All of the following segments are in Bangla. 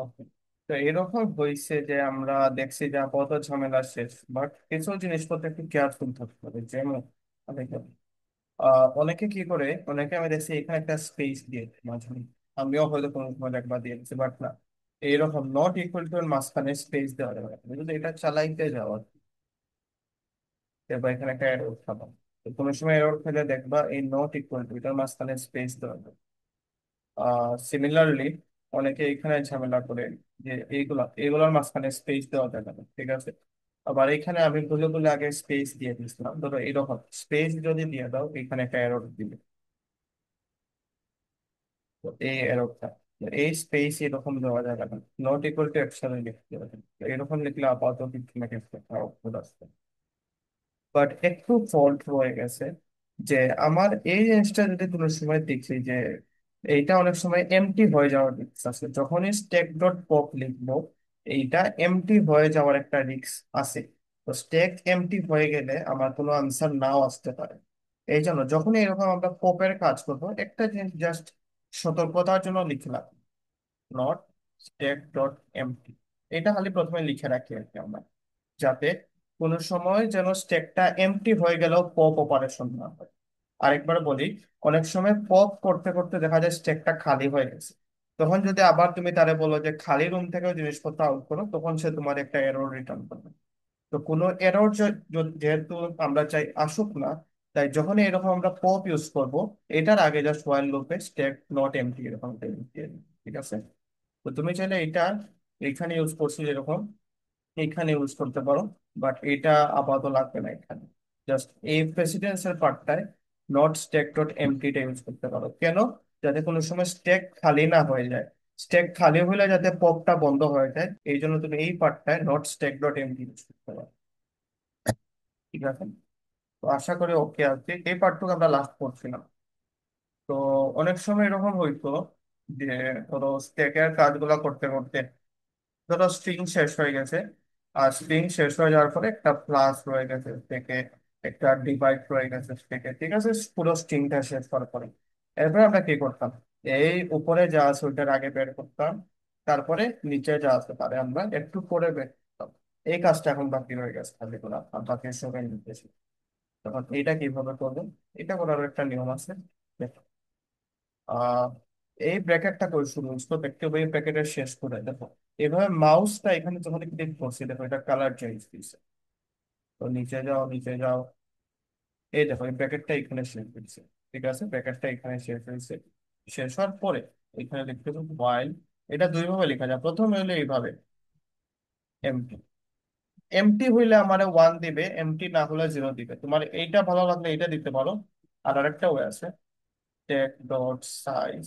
ওকে। তো এরকম হয়েছে যে আমরা দেখছি যে আপাতত ঝামেলা শেষ, বাট কিছু জিনিসপত্র একটু কেয়ারফুল থাকতে হবে। যেমন দেখো, অনেকে কি করে, অনেকে আমি দেখছি এখানে একটা স্পেস দিয়ে দেয় মাঝখানে। আমিও হয়তো কোনো সময় একবার দিয়ে দিচ্ছি, বাট না, এইরকম নট ইকুয়াল টু এর মাঝখানে স্পেস দেওয়া যাবে না। তুমি যদি এটা চালাইতে যাও বা এখানে একটা এরর খাবা, তো কোনো সময় এরর খেলে দেখবা এই নট ইকুয়াল টু এটার মাঝখানে স্পেস দেওয়া যাবে। সিমিলারলি অনেকে এখানে ঝামেলা করে যে এইগুলোর মাঝখানে স্পেস দেওয়া যাবে না, ঠিক আছে। আবার এখানে আমি ভুলে ভুলে আগে স্পেস দিয়ে দিয়েছিলাম, ধরো এরকম স্পেস যদি দিয়ে দাও এখানে একটা এরর দিবে। তো এই এররটা, এই স্পেস এরকম দেওয়া যাবে না, নট ইকুয়াল টু একসাথে লিখতে হবে। তো এরকম লিখলে আপাতত কিছু না কিছু একটা আউটপুট আসবে। বাট একটু ফল্ট রয়ে গেছে যে আমার এই জিনিসটা যদি কোনো সময় দেখি যে এইটা অনেক সময় এমটি হয়ে যাওয়ার রিস্ক আছে। যখনই স্ট্যাক ডট পপ লিখবো এইটা এমটি হয়ে যাওয়ার একটা রিস্ক আছে। তো স্ট্যাক এমটি হয়ে গেলে আমার কোনো আনসার নাও আসতে পারে। এই জন্য যখনই এরকম আমরা পপের কাজ করবো, একটা জিনিস জাস্ট সতর্কতার জন্য লিখলাম, নট স্ট্যাক ডট এমটি। এটা খালি প্রথমে লিখে রাখি আর কি আমরা, যাতে কোনো সময় যেন স্ট্যাকটা এমটি হয়ে গেলেও পপ অপারেশন না হয়। আরেকবার বলি, অনেক সময় পপ করতে করতে দেখা যায় স্ট্যাকটা খালি হয়ে গেছে। তখন যদি আবার তুমি তারে বলো যে খালি রুম থেকেও জিনিসপত্র আউট করো, তখন সে তোমার একটা এরর রিটার্ন করবে। তো কোনো এরর যেহেতু আমরা চাই আসুক না, তাই যখনই এরকম আমরা পপ ইউজ করব, এটার আগে জাস্ট হোয়াইল লুপে স্ট্যাক নট এমটি এরকম একটা দিয়ে দিই, ঠিক আছে। তো তুমি চাইলে এটা এখানে ইউজ করছি যেরকম, এখানে ইউজ করতে পারো। বাট এটা আপাতত লাগবে না এখানে। জাস্ট এই প্রেসিডেন্সের পার্টটায় নট স্ট্যাক ডট এমটিটা ইউজ করতে পারো। কেন? যাতে কোনো সময় স্ট্যাক খালি না হয়ে যায়। স্ট্যাক খালি হলে যাতে পপটা বন্ধ হয়ে যায়, এই জন্য তুমি এই পার্টটায় not stack dot empty use করতে পারো, ঠিক আছে। তো আশা করি ওকে আছে, এই পার্টটুকু আমরা লাস্ট করছিলাম। তো অনেক সময় এরকম হইতো যে ধরো স্ট্যাকের কাজগুলো করতে করতে ধরো স্ট্রিং শেষ হয়ে গেছে। আর স্ট্রিং শেষ হয়ে যাওয়ার পরে একটা প্লাস রয়ে গেছে থেকে, একটা ডিভাইড রয়ে গেছে থেকে, ঠিক আছে, পুরো স্ট্রিংটা শেষ করার পরে এরপরে আমরা কি করতাম, এই উপরে যা আছে ওইটার আগে বের করতাম, তারপরে নিচে যা আছে তারে আমরা একটু পরে বের করতাম। এই কাজটা এখন বাকি রয়ে গেছে খালি করা, আর বাকি সবাই নিতেছি। তখন এটা কিভাবে করবেন, এটা করার একটা নিয়ম আছে। দেখো, আহ এই ব্র্যাকেটটা করে শুরু হচ্ছে, তো দেখতে হবে এই ব্র্যাকেটের শেষ করে দেখো, এভাবে মাউসটা এখানে যখন ক্লিক করছি দেখো এটা কালার চেঞ্জ দিচ্ছে। তো নিচে যাও, নিচে যাও, এই দেখো এই ব্র্যাকেটটা এখানে শেষ হয়েছে, ঠিক আছে, ব্র্যাকেটটা এখানে শেষ হয়েছে। শেষ হওয়ার পরে এখানে লিখতে হবে while। এটা দুই ভাবে লেখা যায়, প্রথমে হলে এইভাবে এমটি। এমটি হইলে আমার ওয়ান দিবে, এমটি না হলে জিরো দিবে। তোমার এইটা ভালো লাগলে এটা দিতে পারো। আর আরেকটা ওয়ে আছে, take dot size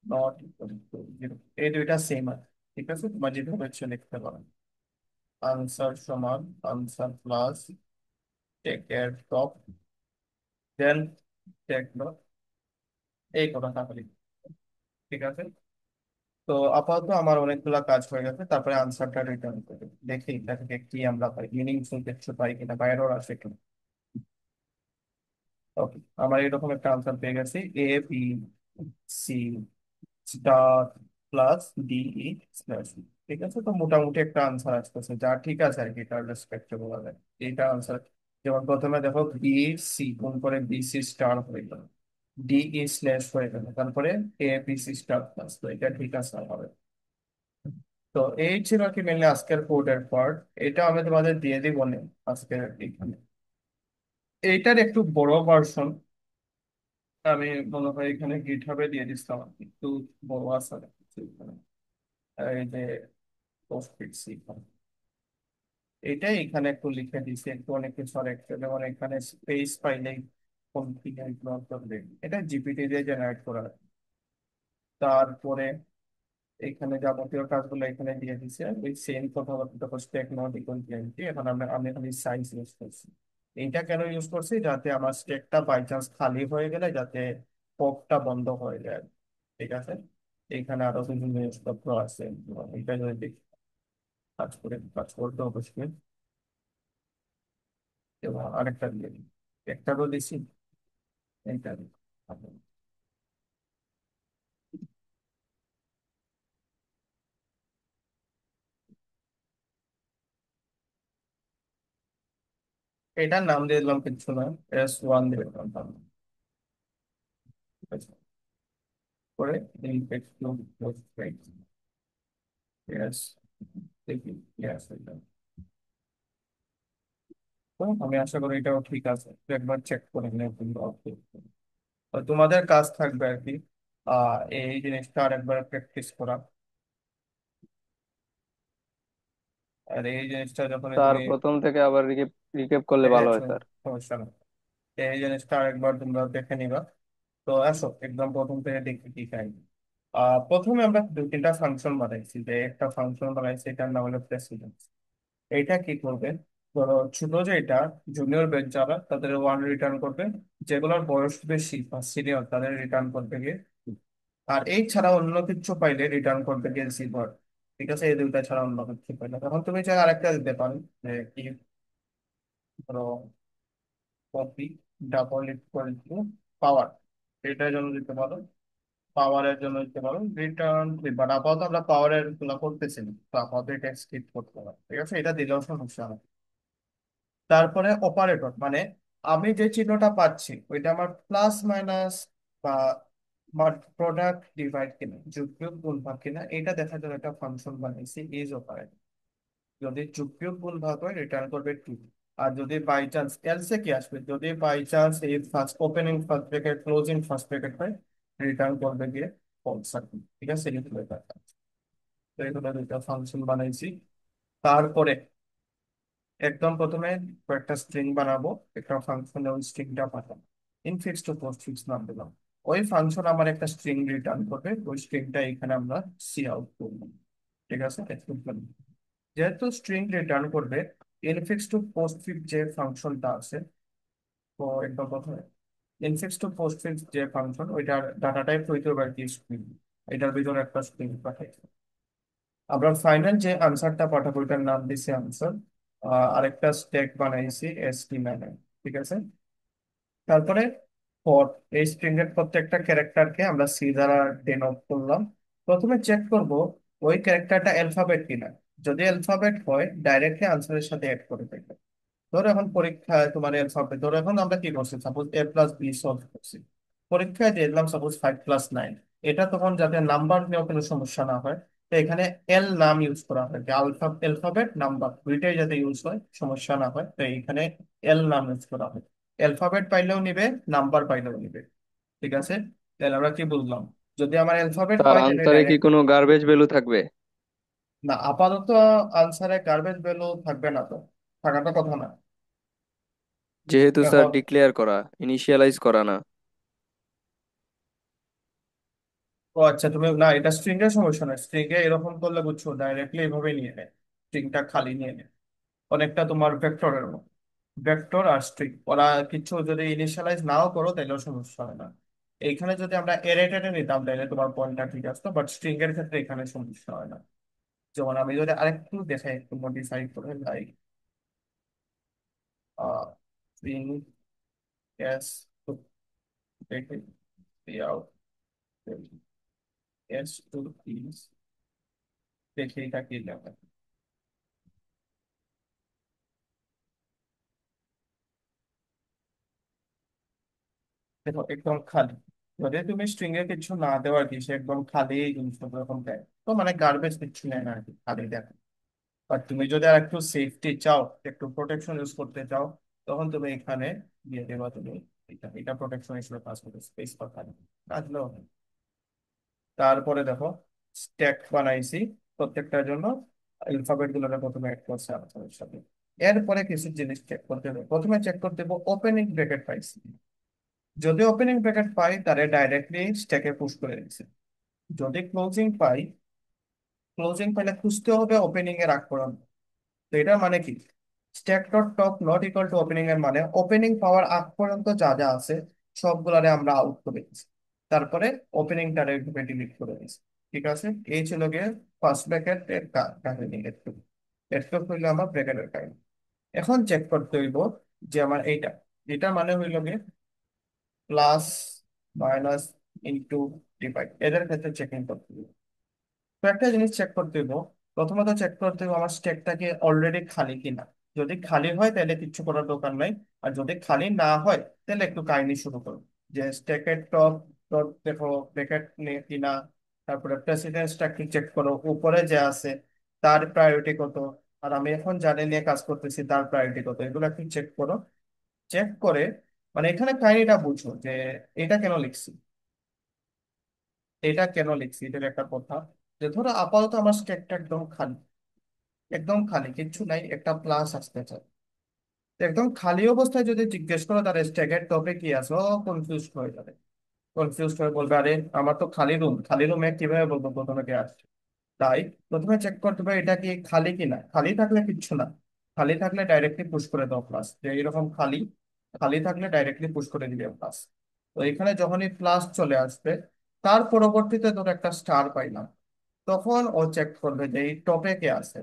not equal to zero. এই দুইটা সেম আছে, ঠিক আছে, তোমার যেভাবে ইচ্ছে লিখতে পারো। আনসার সমান আনসার প্লাস টেক এর টপ, দেন টেক ডট, এই কথাটা বলি, ঠিক আছে। তো আপাতত আমার অনেকগুলা কাজ হয়ে গেছে, তারপরে আনসারটা রিটার্ন করে দেখি এটা থেকে কি আমরা পাই, মিনিংফুল কিছু পাই কিনা বা এরর আসে কিনা। ওকে, আমার এরকম একটা আনসার পেয়ে গেছি, A B C star plus D E slash. ঠিক আছে, তো মোটামুটি একটা আনসার আসতেছে যা ঠিক আছে আর কি, তার রেসপেক্টে বলা যায় এইটা আনসার। যেমন প্রথমে দেখো বি সি কোন করে বি সি স্টার হয়ে গেল, ডিই স্ল্যাশ হয়ে গেল, তারপরে এ বি সি স্টার প্লাস, তো এটা ঠিক আছে হবে। তো এই ছিল আর কি মেনলি আজকের কোডের পার্ট। এটা আমি তোমাদের দিয়ে দিব নে আজকের এখানে। এইটার একটু বড় ভার্সন আমি মনে হয় এখানে গিটহাবে দিয়ে দিচ্ছিলাম, একটু বড় আছে আর কি এখানে। এই যে পোস্টফিট এটাই এখানে একটু লিখে দিছি, একটু অনেক কিছু আর একটু, যেমন এখানে স্পেস পাইলেই কনফিগার ইগনোর করবে, এটা জিপিটি দিয়ে জেনারেট করা। তারপরে এখানে যাবতীয় কাজগুলো এখানে দিয়ে দিছে, ওই সেম কথাবার্তা করছে নট ইকুয়াল টু এমটি। এখন আমি এখানে সাইজ ইউজ করছি। এইটা কেন ইউজ করছি, যাতে আমার স্টেকটা বাই চান্স খালি হয়ে গেলে যাতে পপটা বন্ধ হয়ে যায়, ঠিক আছে। এখানে আরো কিছু জিনিসপত্র আছে, এটা যদি দেখি কাজ করে কাজ করতে অবশ্যই। এবং আরেকটা দিয়ে দিই, একটা তো দিছি, এইটা দিই। এটার নাম দিয়ে দিলাম কিছু না, S1 দিয়ে দিলাম নাম। ঠিক আছে, করে একটু yes, দেখি yes এটা। তো আমি আশা করি এটাও ঠিক আছে, তো একবার চেক করে নিলে কিন্তু okay। তো তোমাদের কাজ থাকবে আর কি এই জিনিসটা আর একবার প্র্যাকটিস করা। আর এই জিনিসটা যখন স্যার তুমি, প্রথম থেকে আবার রিকেপ রিকেপ করলে ভালো হয় স্যার। সমস্যা না, এই জিনিসটা আর একবার তোমরা দেখে নিবা। তো আসো একদম প্রথম থেকে দেখি কি খাই। প্রথমে আমরা দুই তিনটা ফাংশন বানাইছি, যে একটা ফাংশন বানাইছি এটার নাম হলো প্রেসিডেন্স। এটা কি করবে, ধরো ছোট যে এটা জুনিয়র বেঞ্চ যারা তাদের ওয়ান রিটার্ন করবে, যেগুলোর বয়স বেশি বা সিনিয়র তাদের রিটার্ন করবে গিয়ে, আর এই ছাড়া অন্য কিছু পাইলে রিটার্ন করবে গিয়ে সিলভার। ঠিক আছে, এই দুইটা ছাড়া অন্য কিছু পাইলে তখন তুমি চাই আরেকটা দিতে পারো, যে কি, ধরো কপি ডাবল ইকুয়াল টু পাওয়ার, এটার জন্য দিতে পারো, পাওয়ারের জন্য দিতে পারো রিটার্ন। বাট আপাতত আমরা পাওয়ারের গুলা করতেছি না, তো আপাতত এটা স্কিপ করতে পারো, ঠিক আছে, এটা দিলেও সমস্যা না। তারপরে অপারেটর মানে আমি যে চিহ্নটা পাচ্ছি ওইটা আমার প্লাস মাইনাস বা প্রোডাক্ট ডিভাইড কিনা, যোগ বিয়োগ গুণ ভাগ কিনা, এটা দেখার জন্য একটা ফাংশন বানিয়েছি ইজ অপারেটর। যদি যোগ বিয়োগ গুণ ভাগ হয় রিটার্ন করবে টু। আর যদি বাই চান্স এলসে কি আসবে, যদি বাই চান্স এই first opening first bracket closing first bracket হয় রিটার্ন করবে গিয়ে ফলস। ঠিক আছে, এই হলো ব্যাপার। তো এগুলো দুইটা ফাংশন বানাইছি। তারপরে একদম প্রথমে কয়েকটা স্ট্রিং বানাবো, একটা ফাংশনে ওই স্ট্রিংটা পাঠাবো, ইনফিক্স টু পোস্টফিক্স নাম দিলাম। ওই ফাংশন আমার একটা স্ট্রিং রিটার্ন করবে, ওই স্ট্রিংটা এখানে আমরা সি আউট করবো। ঠিক আছে, যেহেতু স্ট্রিং রিটার্ন করবে, ইনফিক্স টু পোস্টফিক্স যে ফাংশনটা আছে, তো একদম প্রথমে ইনফিক্স টু পোস্টফিক্স যে ফাংশন ওইটার ডাটা টাইপ হইতে হবে আর কি স্ট্রিং, এটার ভিতরে একটা স্ট্রিং পাঠাই। আমরা ফাইনাল যে আনসারটা পাঠাবো ওইটার নাম দিছি আনসার। আরেকটা স্ট্যাক বানাইছি এসটি মানে। ঠিক আছে, তারপরে ফর, এই স্ট্রিং এর প্রত্যেকটা ক্যারেক্টারকে আমরা সি দ্বারা ডিনোট করলাম। প্রথমে চেক করব ওই ক্যারেক্টারটা অ্যালফাবেট কিনা, যদি অ্যালফাবেট হয় ডাইরেক্টলি আনসারের সাথে অ্যাড করে দেবে। ধরো এখন পরীক্ষায় তোমার অ্যালফাবেট, ধরো এখন আমরা কি করছি, সাপোজ A+B সলভ করছি, পরীক্ষায় দিয়ে দিলাম সাপোজ 5+9, এটা তখন যাতে নাম্বার নিয়েও কোনো সমস্যা না হয়, তো এখানে এল নাম ইউজ করা হয়, অ্যালফাবেট নাম্বার দুইটাই যাতে ইউজ হয় সমস্যা না হয়, তো এখানে এল নাম ইউজ করা হয়। অ্যালফাবেট পাইলেও নিবে, নাম্বার পাইলেও নিবে। ঠিক আছে, তাহলে আমরা কি বললাম, যদি আমার অ্যালফাবেট স্যার পাই তাহলে আনসারে কি ডাইরেক্ট, কোনো গার্বেজ ভ্যালু থাকবে? না আপাতত আনসারে গার্বেজ ভ্যালু থাকবে না, তো থাকাটা কথা না। যেহেতু স্যার এখন ডিক্লেয়ার করা, ইনিশিয়ালাইজ করা না। ও আচ্ছা, তুমি না এটা স্ট্রিং এর সমস্যা না, স্ট্রিং এ এরকম করলে বুঝছো ডাইরেক্টলি এভাবে নিয়ে নেয়, স্ট্রিংটা খালি নিয়ে নেয়, অনেকটা তোমার ভেক্টরের মতো। ভেক্টর আর স্ট্রিং ওরা কিছু যদি ইনিশিয়ালাইজ নাও করো তাহলেও সমস্যা হয় না। এইখানে যদি আমরা এরে টেরে নিতাম তাহলে তোমার পয়েন্টটা ঠিক আসতো, বাট স্ট্রিং এর ক্ষেত্রে এখানে সমস্যা হয় না। যেমন আমি যদি আরেকটু দেখাই, একটু মডিফাই করে লাইক স্ট্রিং এস, দেখি আউট এস টু প্লিজ, দেখি এটা কি লেখা। দেখো একদম খালি, যদি তুমি স্ট্রিং এ কিছু না দেওয়ার কি সে একদম খালি জিনিস এরকম দেয়, তো মানে গার্বেজ কিছু নেয় না আর কি, খালি দেখো। বাট তুমি যদি আর একটু সেফটি চাও, একটু প্রোটেকশন ইউজ করতে চাও, তখন তুমি এখানে দিয়ে দেবা তুমি, এটা প্রোটেকশন হিসেবে কাজ করবে, স্পেস বা খালি কাজলেও হবে। তারপরে দেখো স্ট্যাক বানাইছি প্রত্যেকটার জন্য, অ্যালফাবেট গুলোকে প্রথমে অ্যাড করছে আনসারের সাথে। এরপরে কিছু জিনিস চেক করতে হবে, প্রথমে চেক করতে হবে ওপেনিং ব্র্যাকেট পাইছি, যদি ওপেনিং ব্র্যাকেট পাই তাহলে ডাইরেক্টলি স্ট্যাকে পুশ করে দিচ্ছে। যদি ক্লোজিং পাই, ক্লোজিং পাইলে খুঁজতে হবে ওপেনিং এর আগ পর্যন্ত। তো এটার মানে কি, stack dot top not equal two opening এর মানে ওপেনিং পাওয়ার আগ পর্যন্ত যা যা আছে সবগুলারে আমরা আউট করে দিচ্ছি, তারপরে ওপেনিংটারে ডিলিট করে দিচ্ছি। ঠিক আছে, এই ছিল গিয়ে ফার্স্ট ব্র্যাকেট এর কাহিনী, একটু একটু হইলো আমার ব্র্যাকেটের কাহিনী। এখন চেক করতে হইব যে আমার এইটা, এটা মানে হইল গিয়ে প্লাস মাইনাস ইন্টু ডিভাইড, এদের ক্ষেত্রে চেকিং করতে হবে। তো একটা জিনিস চেক করতে হইব, প্রথমত চেক করতে হবে আমার স্ট্যাকটা কি অলরেডি খালি কিনা। যদি খালি হয় তাহলে কিচ্ছু করার দরকার নাই। আর যদি খালি না হয় তাহলে একটু কাহিনী শুরু করো, যে স্ট্যাকের টপ টপ দেখো ব্র্যাকেট কিনা, তারপরে প্রেসিডেন্সটা একটু চেক করো, উপরে যে আছে তার প্রায়োরিটি কত, আর আমি এখন যাদের নিয়ে কাজ করতেছি তার প্রায়োরিটি কত, এগুলো একটু চেক করো। চেক করে মানে এখানে কাহিনীটা বুঝো যে এটা কেন লিখছি, এটা কেন লিখছি, এটার একটা কথা। যে ধরো আপাতত আমার স্ট্যাকটা একদম খালি, একদম খালি কিচ্ছু নাই, একটা প্লাস আসতে চায়। তো একদম খালি অবস্থায় যদি জিজ্ঞেস করো তার স্ট্যাকের টপে কি আছে, ও কনফিউজ হয়ে যাবে। কনফিউজ হয়ে বলবে আরে আমার তো খালি রুম, খালি রুমে কিভাবে বলবো প্রথমে কে আসছে। তাই প্রথমে চেক করতে হবে এটা কি খালি কিনা, খালি থাকলে কিচ্ছু না, খালি থাকলে ডাইরেক্টলি পুশ করে দাও প্লাস, যে এরকম খালি, খালি থাকলে ডাইরেক্টলি পুশ করে দিবে প্লাস। তো এখানে যখনই প্লাস চলে আসবে, তার পরবর্তীতে ধর একটা স্টার পাইলাম, তখন ও চেক করবে যে এই টপে কে আছে,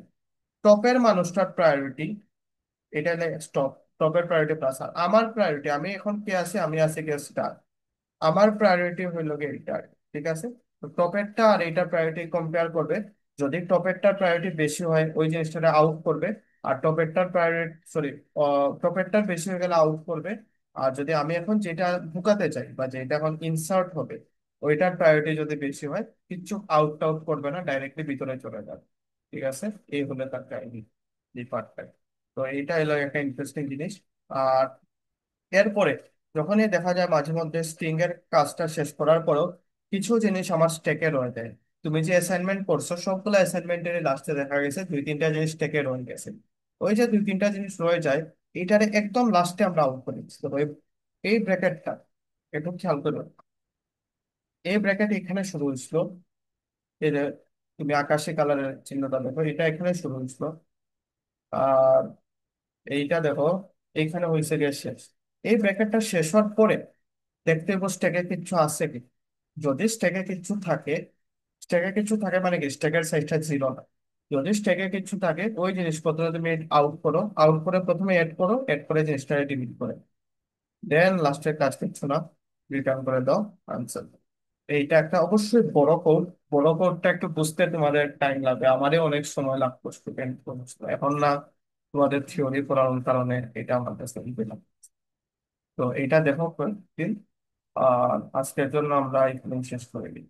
টপের মানুষটার প্রায়োরিটি, এটা স্টপ, টপের প্রায়োরিটি প্লাস। আর আমার প্রায়োরিটি, আমি এখন কে আছি, আমি আছি কে স্টার, আমার প্রায়োরিটি হইলো গিয়ে এইটা। ঠিক আছে, তো টপেরটা আর এইটার প্রায়োরিটি কম্পেয়ার করবে। যদি টপেরটার প্রায়োরিটি বেশি হয় ওই জিনিসটা আউট করবে, আর টপেরটার প্রায়োরিটি সরি, টপেরটার বেশি হয়ে গেলে আউট করবে। আর যদি আমি এখন যেটা ঢুকাতে চাই বা যেটা এখন ইনসার্ট হবে, ওইটার প্রায়োরিটি যদি বেশি হয় কিচ্ছু আউট টাউট করবে না, ডাইরেক্টলি ভিতরে চলে যাবে। ঠিক আছে, এই হলো তার কাহিনী, এই পার্টটা। তো এইটা হলো একটা ইন্টারেস্টিং জিনিস। আর এরপরে যখনই দেখা যায় মাঝে মধ্যে স্ট্রিং এর কাজটা শেষ করার পরেও কিছু জিনিস আমার স্টেকে রয়ে যায়। তুমি যে অ্যাসাইনমেন্ট করছো সবগুলো অ্যাসাইনমেন্টের লাস্টে দেখা গেছে দুই তিনটা জিনিস স্টেকে রয়ে গেছে। ওই যে দুই তিনটা জিনিস রয়ে যায়, এইটারে একদম লাস্টে আমরা আউট করে দিচ্ছি। তো এই ব্র্যাকেটটা একটু খেয়াল করো, এই ব্র্যাকেট এখানে শুরু হয়েছিল, এই যে তুমি আকাশি কালারের চিহ্নটা দেখো, এটা এখানে শুরু হয়েছিল। আর এইটা দেখো এইখানে হয়েছে গিয়ে শেষ। এই ব্র্যাকেটটা শেষ হওয়ার পরে দেখতে হইব স্ট্যাকে কিছু আছে কি। যদি স্ট্যাকে কিছু থাকে, স্ট্যাকে কিছু থাকে মানে কি স্ট্যাকের সাইজটা জিরো না। যদি স্ট্যাকে কিছু থাকে ওই জিনিসপত্র তুমি আউট করো, আউট করে প্রথমে এড করো, এড করে জিনিসটা ডিলিট করে দেন লাস্টের কাজ কিছু না, রিটার্ন করে দাও আনসার। এইটা একটা অবশ্যই বড় কোড, বড় কোডটা একটু বুঝতে তোমাদের টাইম লাগবে, আমারও অনেক সময় লাগতো স্টুডেন্ট বুঝতে, এখন না তোমাদের থিওরি পড়ানোর কারণে এটা আমার কাছে easy লাগে। তো এটা দেখো কয়েকদিন, আর আজকের জন্য আমরা এখানে শেষ করে দিই।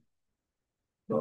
তো